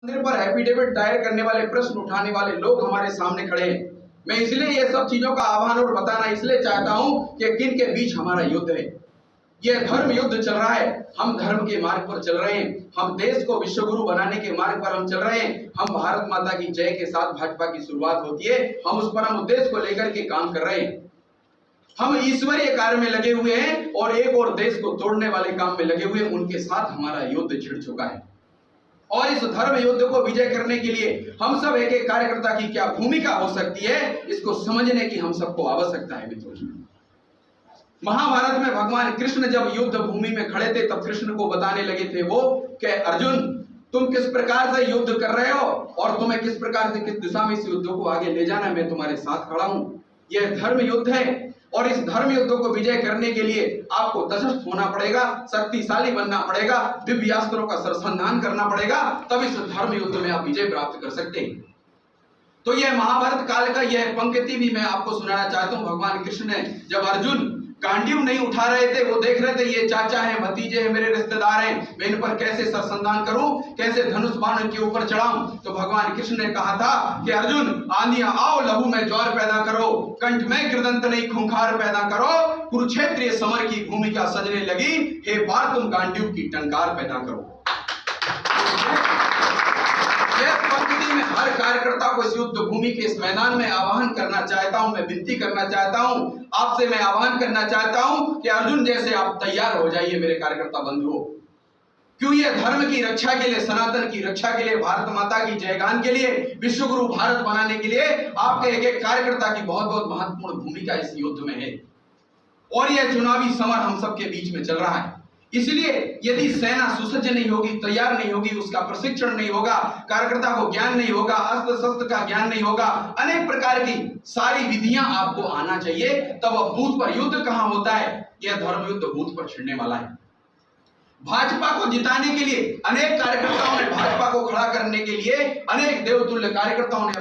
मंदिर पर एफिडेविट दायर करने वाले, प्रश्न उठाने वाले लोग हमारे सामने खड़े हैं। मैं इसलिए ये सब चीजों का आह्वान और बताना इसलिए चाहता हूं कि किन के बीच हमारा युद्ध है। यह धर्म युद्ध चल रहा है। हम धर्म के मार्ग पर चल रहे हैं। हम देश को विश्वगुरु बनाने के मार्ग पर हम चल रहे हैं। हम भारत माता की जय के साथ भाजपा की शुरुआत होती है। हम उस परम उद्देश्य को लेकर के काम कर रहे हैं। हम ईश्वरीय कार्य में लगे हुए हैं और एक और देश को तोड़ने वाले काम में लगे हुए हैं। उनके साथ हमारा युद्ध छिड़ चुका है और इस धर्म युद्ध को विजय करने के लिए हम सब एक एक कार्यकर्ता की क्या भूमिका हो सकती है, इसको समझने की हम सबको आवश्यकता है। मित्रों, महाभारत में भगवान कृष्ण जब युद्ध भूमि में खड़े थे तब कृष्ण को बताने लगे थे वो कि अर्जुन, तुम किस प्रकार से युद्ध कर रहे हो और तुम्हें किस प्रकार से, किस दिशा में इस युद्ध को आगे ले जाना है, मैं तुम्हारे साथ खड़ा हूं। यह धर्म युद्ध है और इस धर्म युद्ध को विजय करने के लिए आपको दशस्थ होना पड़ेगा, शक्तिशाली बनना पड़ेगा, दिव्यास्त्रों का सरसंधान करना पड़ेगा, तब इस धर्म युद्ध में आप विजय प्राप्त कर सकते हैं। तो यह महाभारत काल का यह पंक्ति भी मैं आपको सुनाना चाहता हूं। भगवान कृष्ण ने जब अर्जुन गांडीव नहीं उठा रहे थे, वो देख रहे थे ये चाचा हैं, भतीजे हैं, मेरे रिश्तेदार हैं, मैं इन पर कैसे सरसंधान करूं, कैसे धनुष बाण के ऊपर चढ़ाऊं। तो भगवान कृष्ण ने कहा था कि अर्जुन, आंधियां आओ लहू में ज्वार पैदा करो, कंठ में कृदंत नहीं खूंखार पैदा करो, कुरुक्षेत्रीय समर की भूमिका सजने लगी, हे बार तुम गांडीव की टंकार पैदा करो। मैं हर कार्यकर्ता को इस युद्ध भूमि के इस मैदान में आह्वान करना चाहता हूं, मैं विनती करना चाहता हूं, आपसे मैं आह्वान करना चाहता हूं कि अर्जुन जैसे आप तैयार हो जाइए मेरे कार्यकर्ता बंधुओं। क्यों? ये धर्म की रक्षा के लिए, सनातन की रक्षा के लिए, भारत माता की जयगान के लिए, विश्वगुरु भारत बनाने के लिए आपके एक एक कार्यकर्ता की बहुत बहुत महत्वपूर्ण भूमिका इस युद्ध में है। और यह चुनावी समर हम सबके बीच में चल रहा है। इसलिए यदि सेना सुसज्ज नहीं होगी, तैयार नहीं होगी, उसका प्रशिक्षण नहीं होगा, कार्यकर्ता को ज्ञान नहीं होगा, अस्त्र शस्त्र का ज्ञान नहीं होगा, अनेक प्रकार की सारी विधियां आपको आना चाहिए, तब अब बूथ पर युद्ध कहां होता है? यह धर्म युद्ध बूथ पर छिड़ने वाला है। भाजपा को जिताने के लिए अनेक कार्यकर्ताओं ने, भाजपा को खड़ा करने के लिए अनेक देवतुल्य कार्यकर्ताओं ने